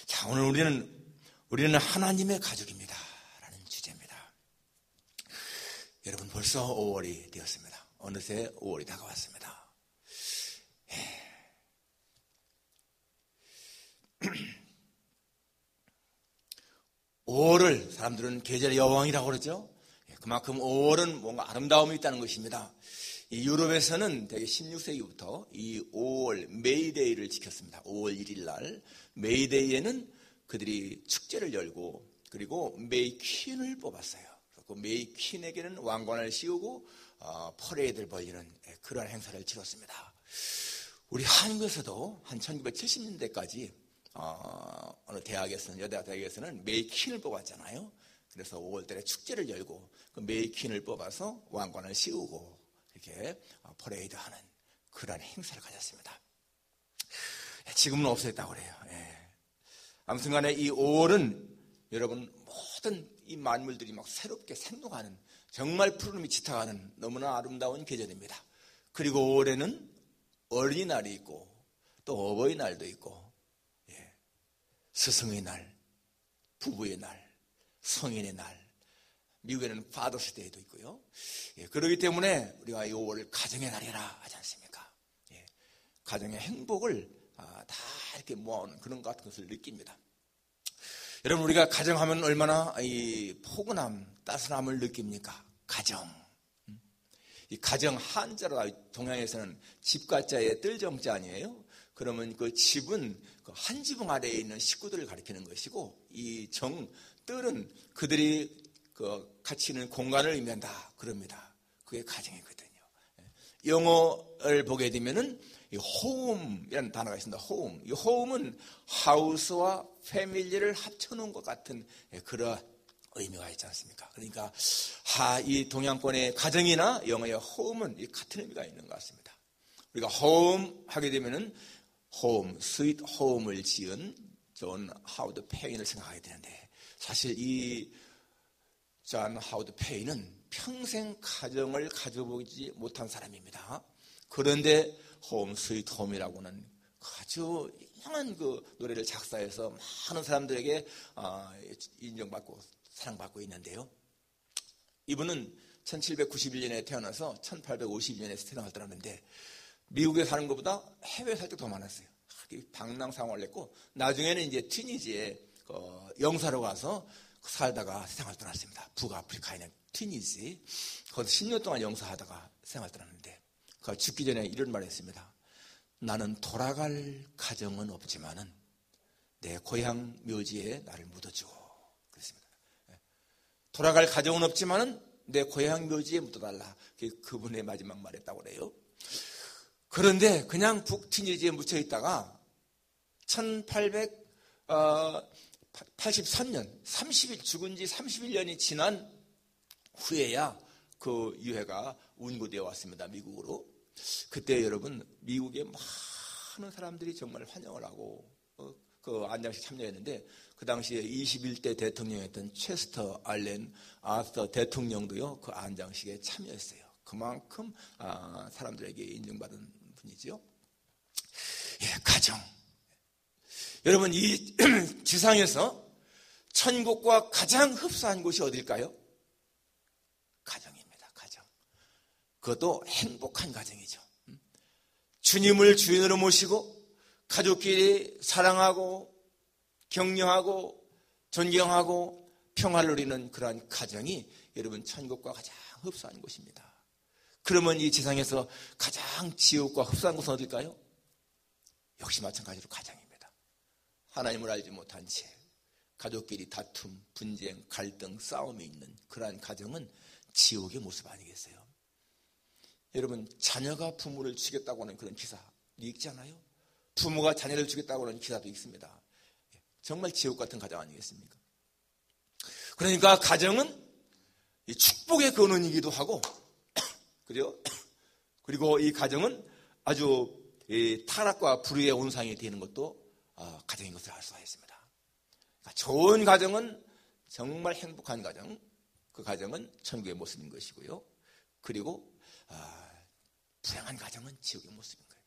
자, 오늘 우리는 하나님의 가족입니다 라는 주제입니다. 여러분, 벌써 5월이 되었습니다. 어느새 5월이 다가왔습니다. 5월을 사람들은 계절의 여왕이라고 그러죠. 그만큼 5월은 뭔가 아름다움이 있다는 것입니다. 이 유럽에서는 대개 16세기부터 이 5월 메이데이를 지켰습니다. 5월 1일 날 메이데이에는 그들이 축제를 열고 그리고 메이 퀸을 뽑았어요. 그 메이 퀸에게는 왕관을 씌우고 퍼레이드를 벌이는 그러한 행사를 치렀습니다. 우리 한국에서도 한 1970년대까지 어느 대학에서는, 여대 대학에서는 메이 퀸을 뽑았잖아요. 그래서 5월달에 축제를 열고 그 메이 퀸을 뽑아서 왕관을 씌우고 이렇게 퍼레이드하는 그런 행사를 가졌습니다. 지금은 없어졌다고 그래요. 아무튼 간에 이 5월은 여러분 모든 이 만물들이 막 새롭게 생동하는, 정말 푸르름이 짙어가는 너무나 아름다운 계절입니다. 그리고 5월에는 어린이날이 있고 또 어버이날도 있고 스승의 날, 부부의 날, 성인의 날, 미국에는 파더스데이도 있고요. 그렇기 때문에 우리가 이 5월을 가정의 날이라 하지 않습니까? 가정의 행복을 다 이렇게 모아오는 그런 것 같은 것을 느낍니다. 여러분, 우리가 가정하면 얼마나 이 포근함, 따스함을 느낍니까? 가정. 이 가정 한자로 동양에서는 집가자의 뜰정자 아니에요? 그러면 그 집은 그 한 지붕 아래에 있는 식구들을 가리키는 것이고, 이 뜰은 그들이 그 같이 있는 공간을 의미한다 그럽니다. 그게 가정이거든요. 영어를 보게 되면은 이 home이라는 단어가 있습니다. home. 이 home은 house와 family를 합쳐놓은 것 같은 그런 의미가 있지 않습니까? 그러니까 이 동양권의 가정이나 영어의 home은 같은 의미가 있는 것 같습니다. 우리가 home 하게 되면은 home, sweet home을 지은 존 하워드 페인을 생각하게 되는데, 사실 이 존 하워드 페인은 평생 가정을 가져보지 못한 사람입니다. 그런데 홈 스위트 홈이라고는 아주 유명한 그 노래를 작사해서 많은 사람들에게 인정받고 사랑받고 있는데요. 이분은 1791년에 태어나서 1852년에 태어났다는데 미국에 사는 것보다 해외에 살 때 더 많았어요. 방랑생활을 했고 나중에는 이제 튀니지에 영사로 가서 살다가 세상을 떠났습니다. 북아프리카에 있는 튀니지. 거기서 10년 동안 영사하다가 세상을 떠났는데 그 죽기 전에 이런 말을 했습니다. 나는 돌아갈 가정은 없지만은 내 고향 묘지에 나를 묻어주고 그랬습니다. 돌아갈 가정은 없지만은 내 고향 묘지에 묻어달라. 그게 그분의 마지막 말이었다고 그래요. 그런데 그냥 북튀니지에 묻혀 있다가 1883년 죽은 지 31년이 지난 후에야 그 유해가 운구되어 왔습니다. 미국으로. 그때 여러분 미국의 많은 사람들이 정말 환영을 하고 그 안장식 참여했는데 그 당시에 21대 대통령이었던 체스터 알렌 아서 대통령도요 그 안장식에 참여했어요. 그만큼 사람들에게 인정받은 분이죠. 가정. 여러분, 이 지상에서 천국과 가장 흡사한 곳이 어딜까요? 가정입니다. 가정. 그것도 행복한 가정이죠. 주님을 주인으로 모시고 가족끼리 사랑하고 격려하고 존경하고 평화를 누리는 그러한 가정이 여러분 천국과 가장 흡사한 곳입니다. 그러면 이 세상에서 가장 지옥과 흡사한 곳은 어딜까요? 역시 마찬가지로 가정입니다. 하나님을 알지 못한 채 가족끼리 다툼, 분쟁, 갈등, 싸움이 있는 그러한 가정은 지옥의 모습 아니겠어요? 여러분, 자녀가 부모를 죽였다고 하는 그런 기사 읽지 않아요? 부모가 자녀를 죽였다고 하는 기사도 있습니다. 정말 지옥 같은 가정 아니겠습니까? 그러니까 가정은 축복의 근원이기도 하고 그죠? 그리고 이 가정은 아주 타락과 불의의 온상이 되는 것도 가정인 것을 알 수가 있습니다. 그러니까 좋은 가정은 정말 행복한 가정, 그 가정은 천국의 모습인 것이고요. 그리고 불행한 가정은 지옥의 모습인 거예요.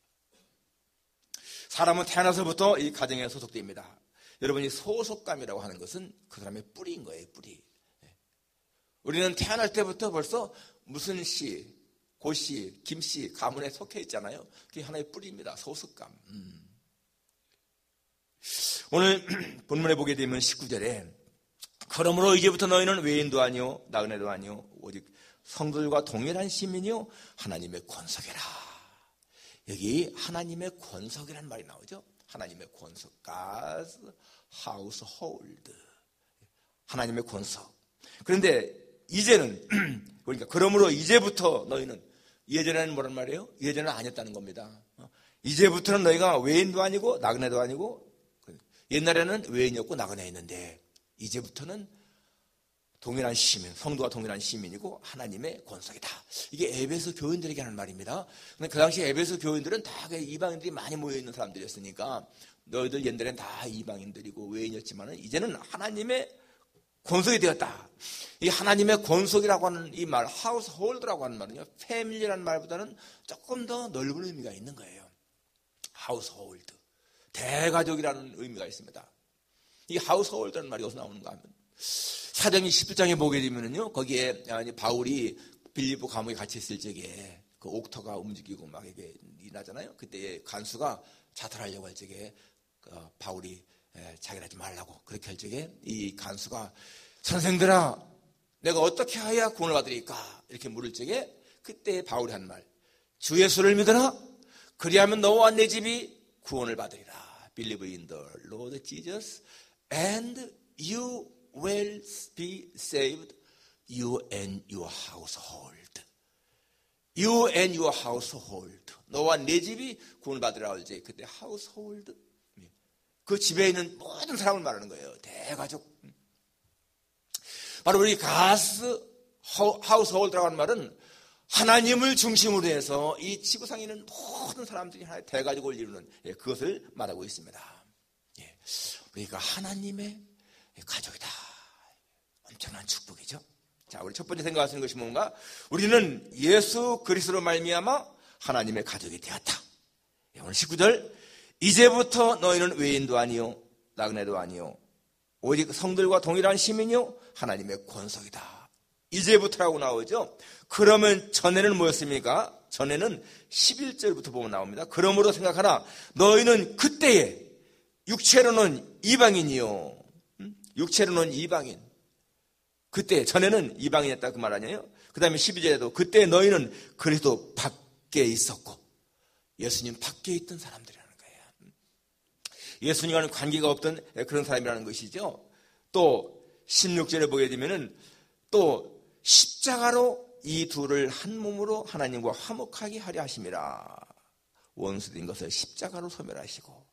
사람은 태어나서부터 이 가정에 소속됩니다. 여러분이 소속감이라고 하는 것은 그 사람의 뿌리인 거예요, 뿌리. 우리는 태어날 때부터 벌써 무슨 씨, 고씨, 김씨 가문에 속해 있잖아요. 그게 하나의 뿌리입니다. 소속감. 오늘 본문에 보게 되면 19절에 그러므로 이제부터 너희는 외인도 아니요 나그네도 아니요 오직 성도들과 동일한 시민이요 하나님의 권속이라. 여기 하나님의 권속이라는 말이 나오죠. 하나님의 권속, God's household. 하나님의 권속. 그런데 이제는 그러니까 그러므로 이제부터 너희는, 예전에는 뭐란 말이에요? 예전에는 아니었다는 겁니다. 이제부터는 너희가 외인도 아니고 나그네도 아니고, 옛날에는 외인이었고 나그네였는데 이제부터는 동일한 시민, 성도와 동일한 시민이고 하나님의 권속이다. 이게 에베소 교인들에게 하는 말입니다. 근데 그 당시 에베소 교인들은 다 이방인들이 많이 모여있는 사람들이었으니까 너희들 옛날엔 다 이방인들이고 외인이었지만 이제는 하나님의 권속이 되었다. 이 하나님의 권속이라고 하는 이 말, 하우스홀드라고 하는 말은요, 패밀리라는 말보다는 조금 더 넓은 의미가 있는 거예요. 하우스홀드, 대가족이라는 의미가 있습니다. 이 하우스홀드라는 말이 어디서 나오는가 하면 사도행전 17장에 보게 되면은요, 거기에 바울이 빌립보 감옥에 갇혀 있을 적에 그 옥터가 움직이고 막 이게 일어나잖아요. 그때 간수가 자살하려고 할 적에 바울이 자기를 하지 말라고 그렇게 할 적에 이 간수가 선생들아 내가 어떻게 하여야 구원을 받으리까 이렇게 물을 적에 그때 바울이 한 말, 주 예수를 믿어라. 그리하면 너와 내 집이 구원을 받으리라. Believe in the Lord Jesus and you will be saved, you and your household. You and your household. 너와 내 집이 구원을 받으라 할 때 그때 household, 그 집에 있는 모든 사람을 말하는 거예요. 대가족. 바로 우리 가스 하우스홀드라고 하는 말은 하나님을 중심으로 해서 이 지구상에 있는 모든 사람들이 하나의 대가족을 이루는 그것을 말하고 있습니다. 그러니까 하나님의 가족이다. 엄청난 축복이죠. 자, 우리 첫 번째 생각하시는 것이 뭔가? 우리는 예수 그리스도로 말미암아 하나님의 가족이 되었다. 오늘 19절, 이제부터 너희는 외인도 아니요 나그네도 아니요 오직 성들과 동일한 시민이요 하나님의 권속이다. 이제부터라고 나오죠. 그러면 전에는 뭐였습니까? 전에는 11절부터 보면 나옵니다. 그러므로 생각하라. 너희는 그때에 육체로는 이방인이요. 육체로는 이방인. 그때 전에는 이방인이었다 그 말 아니에요? 그 다음에 12절에도 그때 너희는 그리스도 밖에 있었고 예수님 밖에 있던 사람들이라는 거예요. 예수님과는 관계가 없던 그런 사람이라는 것이죠. 또 16절에 보게 되면은 또 십자가로 이 둘을 한 몸으로 하나님과 화목하게 하려 하심이라. 원수된 것을 십자가로 소멸하시고,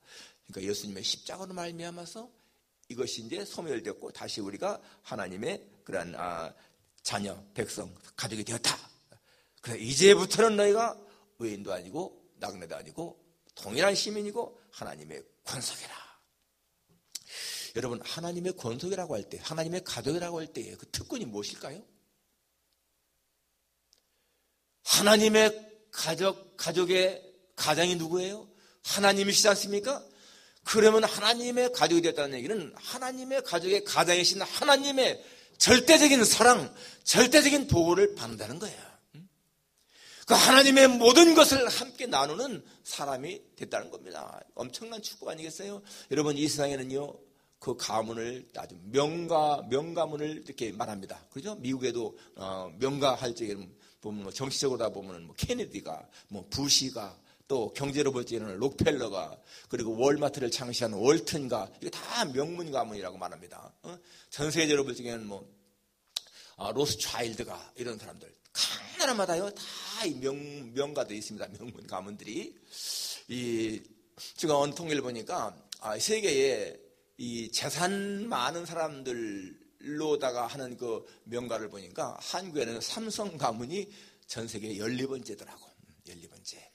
그러니까 예수님의 십자가로 말미암아서 이것이 이제 소멸되었고 다시 우리가 하나님의 그러한 자녀, 백성, 가족이 되었다. 그래서 이제부터는 너희가 외인도 아니고 나그네도 아니고 동일한 시민이고 하나님의 권속이라. 여러분, 하나님의 권속이라고 할 때, 하나님의 가족이라고 할 때의 그 특권이 무엇일까요? 하나님의 가족의 가장이 누구예요? 하나님이시지 않습니까? 그러면 하나님의 가족이 되었다는 얘기는 하나님의 가족의 가장이신 하나님의 절대적인 사랑, 절대적인 보호를 받는다는 거예요. 그 하나님의 모든 것을 함께 나누는 사람이 됐다는 겁니다. 엄청난 축복 아니겠어요? 여러분, 이 세상에는요, 그 가문을 아주 명가문을 이렇게 말합니다. 그죠? 미국에도 명가할 적에는 보면 뭐 정치적으로 다 보면은 뭐 케네디가, 뭐 부시가, 또 경제로 볼 때는 록펠러가, 그리고 월마트를 창시한 월튼가, 이게 다 명문 가문이라고 말합니다. 전 세계적으로 볼 적에는 뭐 로스차일드가, 이런 사람들 각 나라마다요 다 이 명가들이 있습니다. 명문 가문들이. 제가 어느 통계를 보니까 세계에 이 재산 많은 사람들로다가 하는 그 명가를 보니까 한국에는 삼성 가문이 전 세계 12번째더라고. 12번째.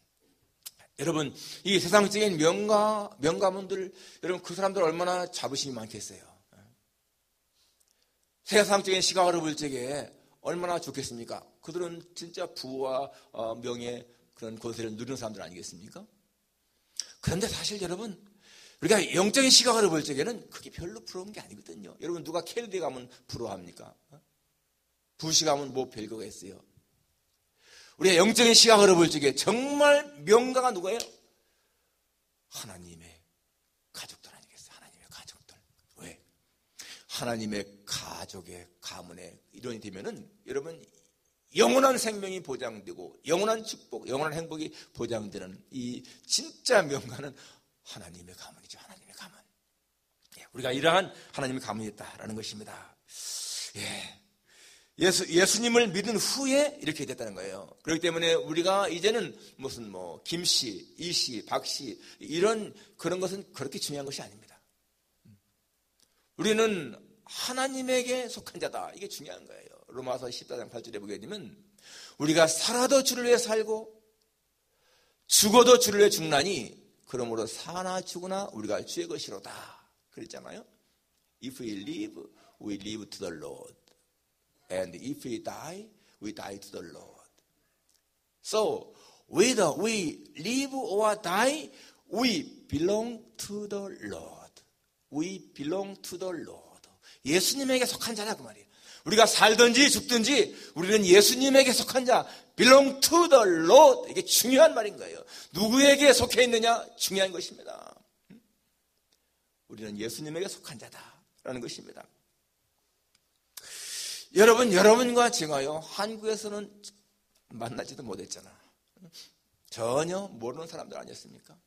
여러분, 이 세상적인 명가문들, 여러분 그 사람들 얼마나 자부심이 많겠어요. 세상적인 시각으로 볼 적에 얼마나 좋겠습니까? 그들은 진짜 부와 명예, 그런 권세를 누리는 사람들 아니겠습니까? 그런데 사실 여러분, 우리가 영적인 시각으로 볼 적에는 그게 별로 부러운 게 아니거든요. 여러분 누가 캐나다에 가면 부러워합니까? 부시 가면 뭐 별거가 있어요. 우리가 영적인 시각으로 볼 적에 정말 명가가 누구예요? 하나님의 가족들 아니겠어요? 하나님의 가족들. 왜? 하나님의 가족의 가문의 일원이 되면은 여러분 영원한 생명이 보장되고 영원한 축복, 영원한 행복이 보장되는 이 진짜 명가는 하나님의 가문이죠. 하나님의 가문. 우리가 이러한 하나님의 가문이 있다라는 것입니다. 예수님을 믿은 후에 이렇게 됐다는 거예요. 그렇기 때문에 우리가 이제는 무슨 김씨, 이씨, 박씨 이런 그런 것은 그렇게 중요한 것이 아닙니다. 우리는 하나님에게 속한 자다. 이게 중요한 거예요. 로마서 14장 8절에 보게 되면 우리가 살아도 주를 위해 살고 죽어도 주를 위해 죽나니 그러므로 사나 죽으나 우리가 주의 것이로다. 그랬잖아요. If we live to the Lord. And if we die to the Lord. So, whether we live or die, we belong to the Lord. We belong to the Lord. 예수님에게 속한 자라 그 말이에요. 우리가 살든지 죽든지 우리는 예수님에게 속한 자, belong to the Lord. 이게 중요한 말인 거예요. 누구에게 속해 있느냐? 중요한 것입니다. 우리는 예수님에게 속한 자다라는 것입니다. 여러분과 제가요, 한국에서는 만나지도 못했잖아. 전혀 모르는 사람들 아니었습니까?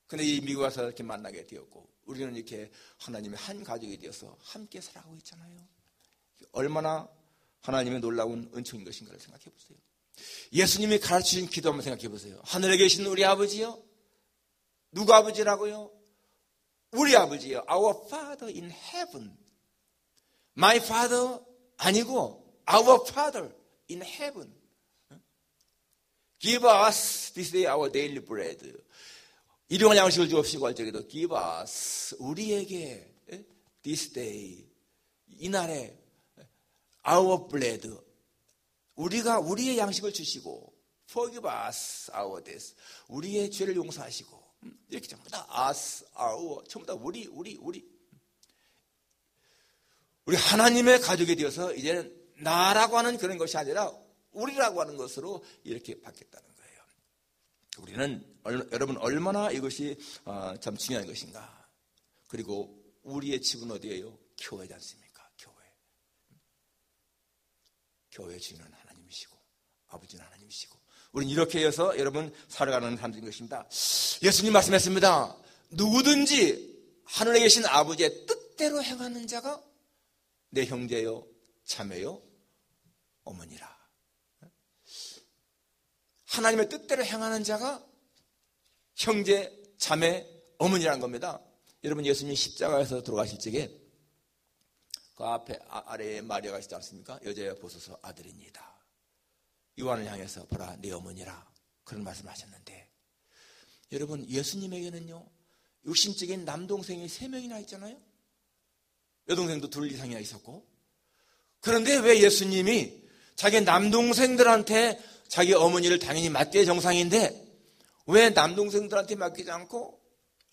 근데 이 미국 와서 이렇게 만나게 되었고, 우리는 이렇게 하나님의 한 가족이 되어서 함께 살아가고 있잖아요. 얼마나 하나님의 놀라운 은총인 것인가를 생각해 보세요. 예수님이 가르치신 기도 한번 생각해 보세요. 하늘에 계신 우리 아버지요? 누구 아버지라고요? 우리 아버지요. Our Father in heaven. My Father 아니고 Our Father in heaven. Give us this day our daily bread. 일용할 양식을 주옵시고 할 적에도 Give us 우리에게 this day 이날에 our bread 우리의 양식을 주시고 Forgive us our debts 우리의 죄를 용서하시고 이렇게 전부 다 us, our 전부 다 우리 하나님의 가족이 되어서 이제는 나라고 하는 그런 것이 아니라 우리라고 하는 것으로 이렇게 바뀌었다는 거예요. 우리는 여러분 얼마나 이것이 참 중요한 것인가. 그리고 우리의 집은 어디예요? 교회지 않습니까? 교회 주인은 하나님이시고 아버지는 하나님이시고 우리는 이렇게 해서 여러분 살아가는 사람들인 것입니다. 예수님 말씀했습니다. 누구든지 하늘에 계신 아버지의 뜻대로 행하는 자가 내 형제요 자매요 어머니라. 하나님의 뜻대로 행하는 자가 형제 자매 어머니라는 겁니다. 여러분 예수님 십자가에서 돌아가실 적에 그 앞에 아래에 마리아가 있지 않습니까? 여자여 보소서 아들이니이다. 요한을 향해서 보라 내 어머니라 그런 말씀을 하셨는데 여러분 예수님에게는요 육신적인 남동생이 3명이나 있잖아요. 여동생도 2 이상이나 있었고 그런데 왜 예수님이 자기 남동생들한테 자기 어머니를 당연히 맡기야 정상인데 왜 남동생들한테 맡기지 않고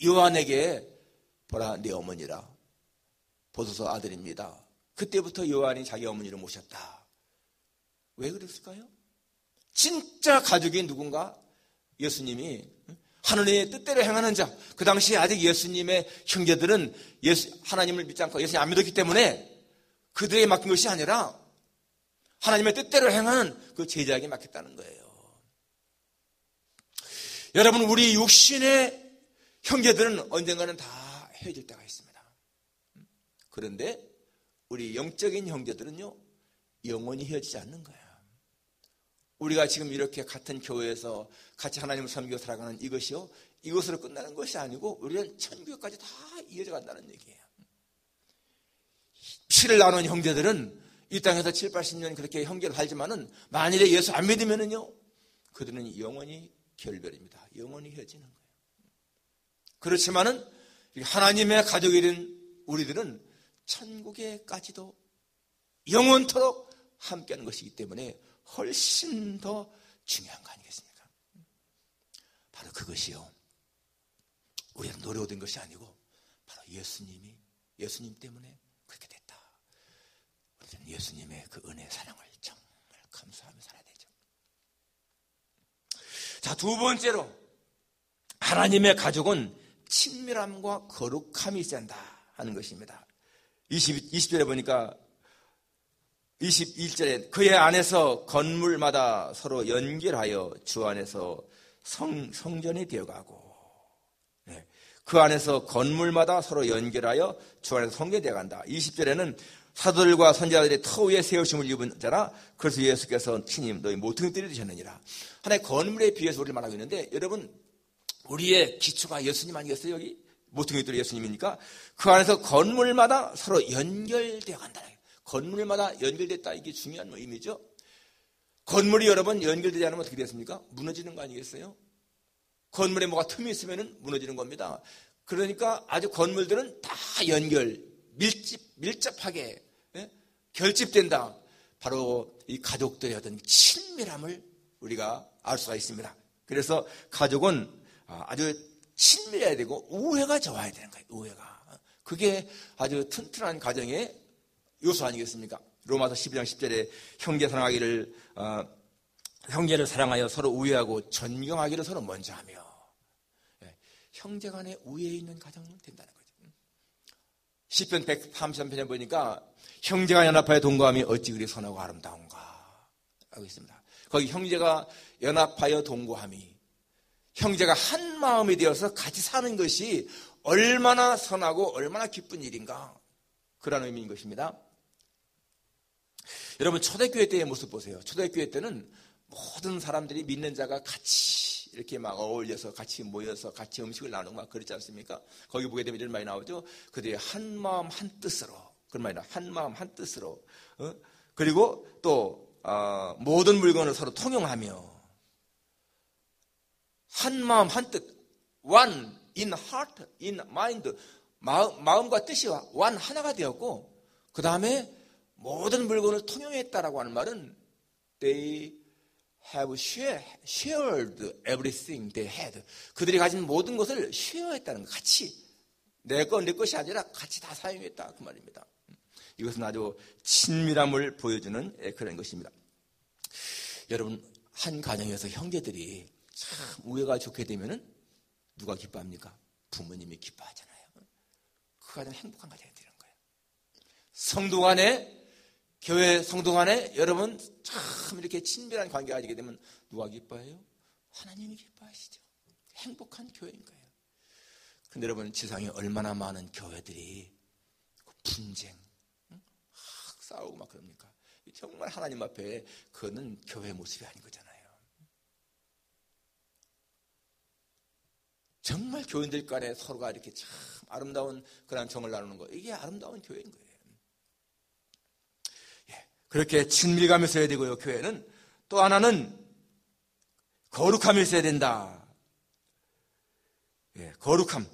요한에게 보라 내 어머니라 보소서 아들입니다. 그때부터 요한이 자기 어머니를 모셨다. 왜 그랬을까요? 진짜 가족이 누군가 예수님이 하느님의 뜻대로 행하는 자. 그 당시에 아직 예수님의 형제들은 하나님을 믿지 않고 예수님 안 믿었기 때문에 그들에게 맡긴 것이 아니라 하나님의 뜻대로 행하는 그 제자에게 맡겼다는 거예요. 여러분 우리 육신의 형제들은 언젠가는 다 헤어질 때가 있습니다. 그런데 우리 영적인 형제들은요 영원히 헤어지지 않는 거예요. 우리가 지금 이렇게 같은 교회에서 같이 하나님을 섬기고 살아가는 이것이요 이것으로 끝나는 것이 아니고 우리는 천국까지 다 이어져 간다는 얘기예요. 피를 나눈 형제들은 이 땅에서 7, 80년 그렇게 형제를 살지만은 만일에 예수 안 믿으면은요 그들은 영원히 결별입니다. 영원히 헤어지는 거예요. 그렇지만은 하나님의 가족이 된 우리들은 천국에까지도 영원토록 함께하는 것이기 때문에 훨씬 더 중요한 거 아니겠습니까? 바로 그것이요 우리가 노래 얻은 것이 아니고 바로 예수님 때문에 그렇게 됐다. 우리는 예수님의 그 은혜 사랑을 정말 감사하며 살아야 되죠. 자, 두 번째로 하나님의 가족은 친밀함과 거룩함이 있어야 한다 하는 것입니다. 20절에 보니까 21절에 그의 안에서 건물마다 서로 연결하여 주 안에서 성전이 되어가고, 그 안에서 건물마다 서로 연결하여 주 안에서 성전이 되어간다. 20절에는 사도들과 선지자들이 터 위에 세우심을 입은 자라 그래서 예수께서 친히 너희 모퉁이들이 되셨느니라. 하나의 건물에 비해서 우리를 말하고 있는데, 여러분 우리의 기초가 예수님 아니겠어요? 여기 모퉁이들이 예수님이니까 그 안에서 건물마다 서로 연결되어 간다. 건물마다 연결됐다, 이게 중요한 의미죠. 건물이 여러분 연결되지 않으면 어떻게 됐습니까? 무너지는 거 아니겠어요? 건물에 뭐가 틈이 있으면 무너지는 겁니다. 그러니까 아주 건물들은 다 밀접하게 결집된다. 바로 이 가족들의 어떤 친밀함을 우리가 알 수가 있습니다. 그래서 가족은 아주 친밀해야 되고 우애가 좋아야 되는 거예요. 우애가. 그게 아주 튼튼한 가정의 요소 아니겠습니까? 로마서 12장 10절에 형제를 사랑하여 서로 우애하고 존경하기를 서로 먼저 하며, 형제 간에 우애 있는 가정은 된다는 거죠. 시편 133편에 보니까 형제가 연합하여 동거함이 어찌 그리 선하고 아름다운가 하고 있습니다. 거기 형제가 연합하여 동거함이, 형제가 한 마음이 되어서 같이 사는 것이 얼마나 선하고 얼마나 기쁜 일인가, 그런 의미인 것입니다. 여러분 초대교회 때의 모습 보세요. 초대교회 때는 모든 사람들이 믿는 자가 같이 이렇게 막 어울려서 같이 모여서 같이 음식을 나누고 막 그렇지 않습니까? 거기 보게 되면 이런 말이 나오죠. 그들이 한 마음 한 뜻으로, 그런 말이나 한 마음 한 뜻으로, 그리고 또 모든 물건을 서로 통용하며 한 마음 한 뜻, one in heart, in mind, 마음과 뜻이 one 하나가 되었고, 그 다음에 모든 물건을 통용했다라고 하는 말은 they have shared everything they had. 그들이 가진 모든 것을 쉐어했다는 것, 같이 내 것이 아니라 같이 다 사용했다, 그 말입니다. 이것은 아주 친밀함을 보여주는 그런 것입니다. 여러분, 한 가정에서 형제들이 참 우애가 좋게 되면은 누가 기뻐합니까? 부모님이 기뻐하잖아요. 그 가정 행복한 가정이 되는 거예요. 성도 간에, 교회 성도 간에 여러분 참 이렇게 친밀한 관계가 가지게 되면 누가 기뻐해요? 하나님이 기뻐하시죠. 행복한 교회인 거예요. 근데 여러분, 지상에 얼마나 많은 교회들이 분쟁, 싸우고 막 그럽니까? 정말 하나님 앞에 그거는 교회 모습이 아닌 거잖아요. 정말 교인들 간에 서로가 이렇게 참 아름다운 그런 정을 나누는 거, 이게 아름다운 교회인 거예요. 그렇게 친밀감이 있어야 되고요. 교회는 또 하나는 거룩함이 있어야 된다. 거룩함.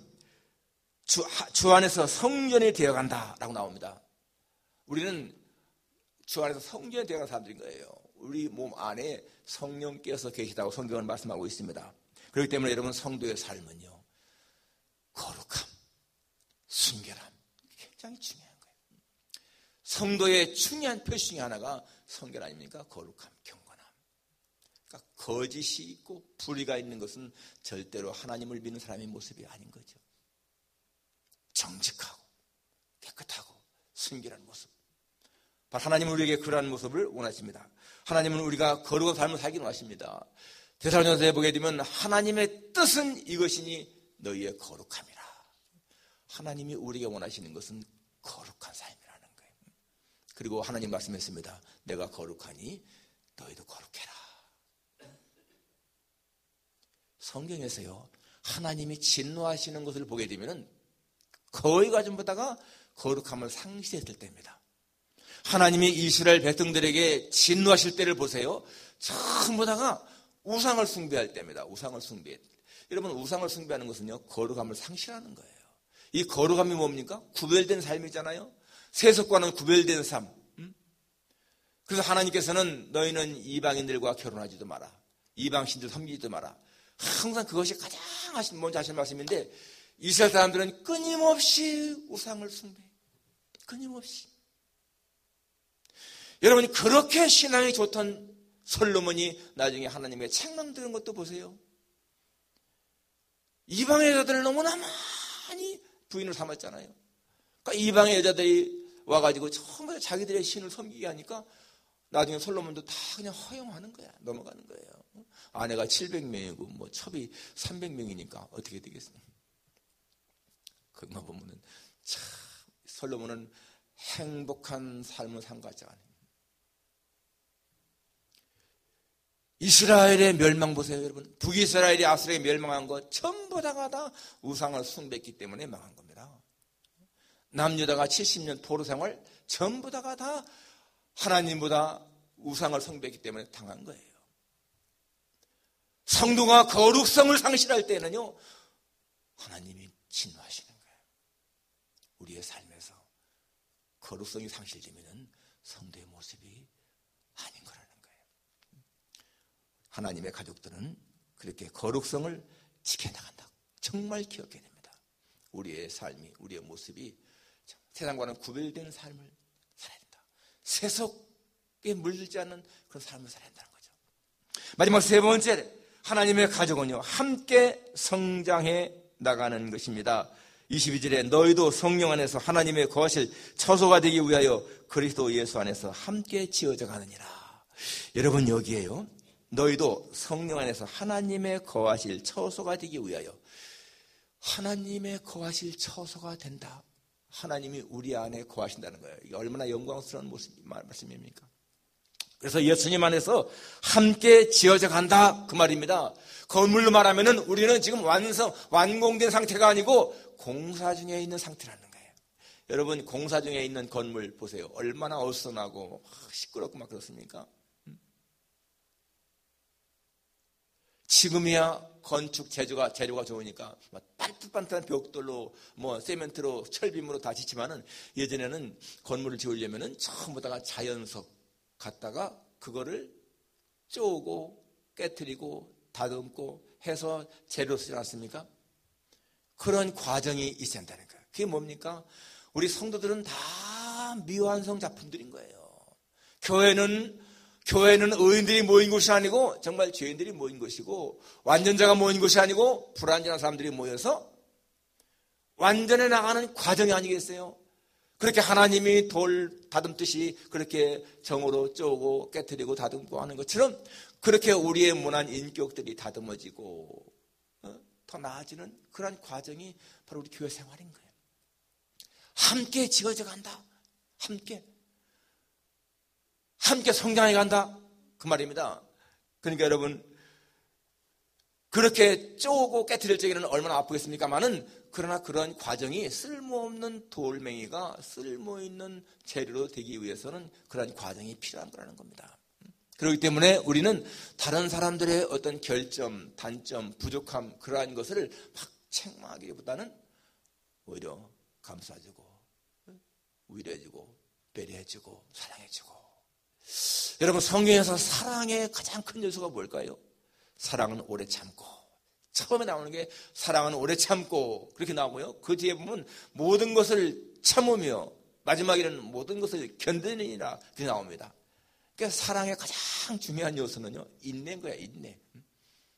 주 안에서 성전이 되어간다라고 나옵니다. 우리는 주 안에서 성전이 되어가는 사람들인 거예요. 우리 몸 안에 성령께서 계시다고 성경은 말씀하고 있습니다. 그렇기 때문에 여러분, 성도의 삶은요, 거룩함, 순결함, 굉장히 중요해요. 성도의 중요한 표시 중에 하나가 성결 아닙니까? 거룩함, 경건함. 그러니까 거짓이 있고 불의가 있는 것은 절대로 하나님을 믿는 사람의 모습이 아닌 거죠. 정직하고 깨끗하고 순결한 모습. 바로 하나님은 우리에게 그러한 모습을 원하십니다. 하나님은 우리가 거룩한 삶을 살기를 원하십니다. 데살로니가서에 보게 되면 하나님의 뜻은 이것이니 너희의 거룩함이라. 하나님이 우리에게 원하시는 것은 거룩한 삶이라는 거예요. 그리고 하나님 말씀했습니다. 내가 거룩하니 너희도 거룩해라. 성경에서요, 하나님이 진노하시는 것을 보게 되면 거의가 전부 다가 거룩함을 상실했을 때입니다. 하나님이 이스라엘 백성들에게 진노하실 때를 보세요. 전부 다가 우상을 숭배할 때입니다. 우상을 숭배. 여러분, 우상을 숭배하는 것은요, 거룩함을 상실하는 거예요. 이 거룩함이 뭡니까? 구별된 삶이잖아요. 세속과는 구별된 삶. 그래서 하나님께서는 너희는 이방인들과 결혼하지도 마라. 이방신들 섬기지도 마라. 항상 그것이 가장 먼저 하신 말씀인데, 이스라엘 사람들은 끊임없이 우상을 숭배해요. 끊임없이. 여러분, 그렇게 신앙이 좋던 솔로몬이 나중에 하나님의 책망 들은 것도 보세요. 이방의 여자들을 너무나 많이 부인을 삼았잖아요. 그러니까 이방의 여자들이 와가지고 처음부터 자기들의 신을 섬기게 하니까 나중에 솔로몬도 다 그냥 허용하는 거야. 넘어가는 거예요. 아내가 700명이고 뭐 첩이 300명이니까 어떻게 되겠어요? 그것만 보면은 참 솔로몬은 행복한 삶을 산 것 같지 않아요. 이스라엘의 멸망 보세요, 여러분. 북이스라엘이 아수르에 멸망한 거 전부 다가 우상을 숭배했기 때문에 망한 겁니다. 남유다가 70년 포로 생활 전부 다가 다 하나님보다 우상을 숭배했기 때문에 당한 거예요. 성도가 거룩성을 상실할 때는요, 하나님이 진노하시는 거예요. 우리의 삶에서 거룩성이 상실되면 성도의 모습이 아닌 거라는 거예요. 하나님의 가족들은 그렇게 거룩성을 지켜나간다. 정말 기억해야 됩니다. 우리의 삶이, 우리의 모습이 세상과는 구별되는 삶을 살아야 된다. 세속에 물들지 않는 그런 삶을 살아야 된다는 거죠. 마지막 세 번째, 하나님의 가족은요, 함께 성장해 나가는 것입니다. 22절에 너희도 성령 안에서 하나님의 거하실 처소가 되기 위하여 그리스도 예수 안에서 함께 지어져 가느니라. 여러분, 여기에요, 너희도 성령 안에서 하나님의 거하실 처소가 되기 위하여, 하나님의 거하실 처소가 된다. 하나님이 우리 안에 거하신다는 거예요. 이게 얼마나 영광스러운 말씀입니까? 그래서 예수님 안에서 함께 지어져 간다, 그 말입니다. 건물로 말하면은 우리는 지금 완공된 상태가 아니고 공사 중에 있는 상태라는 거예요. 여러분, 공사 중에 있는 건물 보세요. 얼마나 어수선하고 시끄럽고 막 그렇습니까? 지금이야 건축 재료가 좋으니까 반듯반듯한 벽돌로 세멘트로 철빔으로 다 짓지만은 예전에는 건물을 지으려면은 전부 다가 자연석 갖다가 그거를 쪼고 깨트리고 다듬고 해서 재료로 쓰지 않습니까? 그런 과정이 있어야 한다는 거예요. 그게 뭡니까? 우리 성도들은 다 미완성 작품들인 거예요. 교회는 의인들이 모인 곳이 아니고 정말 죄인들이 모인 곳이고, 완전자가 모인 곳이 아니고 불완전한 사람들이 모여서 완전해 나가는 과정이 아니겠어요? 그렇게 하나님이 돌 다듬듯이 그렇게 정으로 쪼고 깨트리고 다듬고 하는 것처럼 그렇게 우리의 무난 인격들이 다듬어지고 더 나아지는 그런 과정이 바로 우리 교회 생활인 거예요. 함께 지어져 간다. 함께 성장해 간다, 그 말입니다. 그러니까 여러분, 그렇게 쪼고 깨트릴 적에는 얼마나 아프겠습니까마는, 그러나 그런 과정이 쓸모없는 돌멩이가 쓸모있는 재료로 되기 위해서는 그런 과정이 필요한 거라는 겁니다. 그렇기 때문에 우리는 다른 사람들의 어떤 결점, 단점, 부족함, 그러한 것을 막 책망하기보다는 오히려 감싸주고 위로해주고 배려해주고 사랑해주고. 여러분, 성경에서 사랑의 가장 큰 요소가 뭘까요? 사랑은 오래 참고. 처음에 나오는 게 사랑은 오래 참고 그렇게 나오고요, 그 뒤에 보면 모든 것을 참으며 마지막에는 모든 것을 견디느니라 그렇게 나옵니다. 그러니까 사랑의 가장 중요한 요소는요, 인내인 거야. 인내.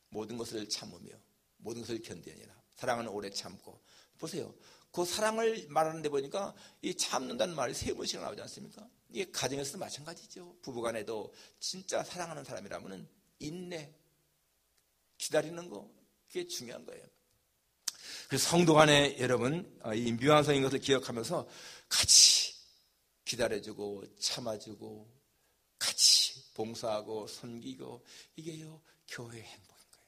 모든 것을 참으며 모든 것을 견디느니라. 사랑은 오래 참고. 보세요, 그 사랑을 말하는 데 보니까 이 참는다는 말이 3번씩 나오지 않습니까? 이게 가정에서도 마찬가지죠. 부부간에도 진짜 사랑하는 사람이라면 인내, 기다리는 거, 그게 중요한 거예요. 그래서 성도 간에 여러분, 이 미완성인 것을 기억하면서 같이 기다려주고 참아주고 같이 봉사하고 섬기고, 이게요 교회의 행복인 거예요.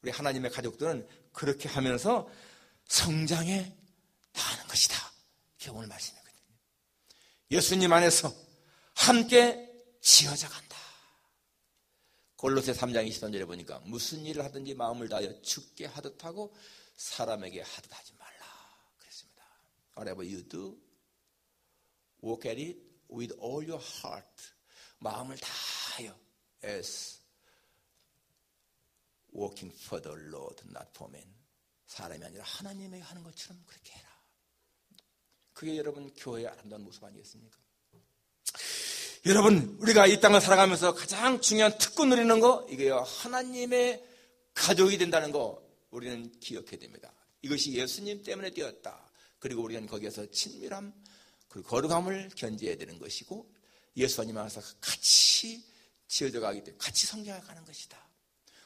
우리 하나님의 가족들은 그렇게 하면서 성장해 나가는 것이다. 그게 오늘 말씀이거든요. 예수님 안에서 함께 지어져 간다. 골로새 3장 23절에 보니까 무슨 일을 하든지 마음을 다하여 주께 하듯 하고 사람에게 하듯 하지 말라 그랬습니다. Whatever you do, work at it with all your heart. 마음을 다하여, as working for the Lord, not for men. 사람이 아니라 하나님에게 하는 것처럼 그렇게 해라. 그게 여러분 교회의 아름다운 모습 아니겠습니까? 여러분, 우리가 이 땅을 살아가면서 가장 중요한 특권 누리는 거, 이게요, 하나님의 가족이 된다는 거 우리는 기억해야 됩니다. 이것이 예수님 때문에 되었다. 그리고 우리는 거기에서 친밀함, 그리고 거룩함을 견지해야 되는 것이고, 예수님 안에서 같이 지어져 가기 때문에 같이 성장해 가는 것이다.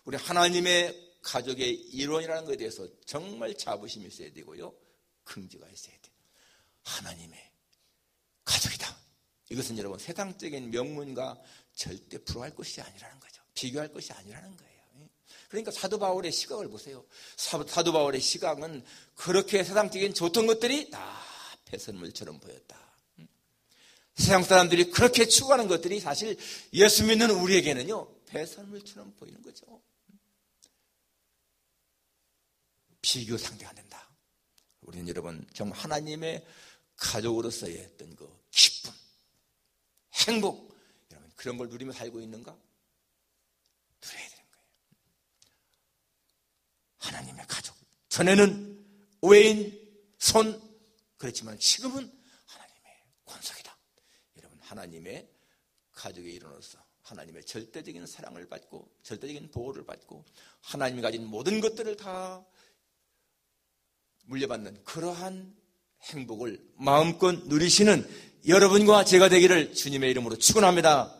우리 하나님의 가족의 일원이라는 것에 대해서 정말 자부심이 있어야 되고요, 긍지가 있어야 돼요. 하나님의 가족이다. 이것은 여러분 세상적인 명문과 절대 부러워할 것이 아니라는 거죠. 비교할 것이 아니라는 거예요. 그러니까 사도 바울의 시각을 보세요. 사도 바울의 시각은 그렇게 세상적인 좋던 것들이 다 배설물처럼 보였다. 세상 사람들이 그렇게 추구하는 것들이 사실 예수 믿는 우리에게는요, 배설물처럼 보이는 거죠. 비교 상대가 안 된다. 우리는 여러분 정말 하나님의 가족으로서의 어떤 그 기쁨, 행복, 여러분 그런 걸 누리며 살고 있는가? 누려야 되는 거예요. 하나님의 가족. 전에는 외인, 손, 그렇지만 지금은 하나님의 권속이다. 여러분 하나님의 가족의 일원으로서 하나님의 절대적인 사랑을 받고 절대적인 보호를 받고 하나님이 가진 모든 것들을 다 물려받는 그러한 행복을 마음껏 누리시는 여러분과 제가 되기를 주님의 이름으로 축원합니다.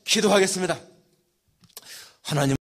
기도하겠습니다. 하나님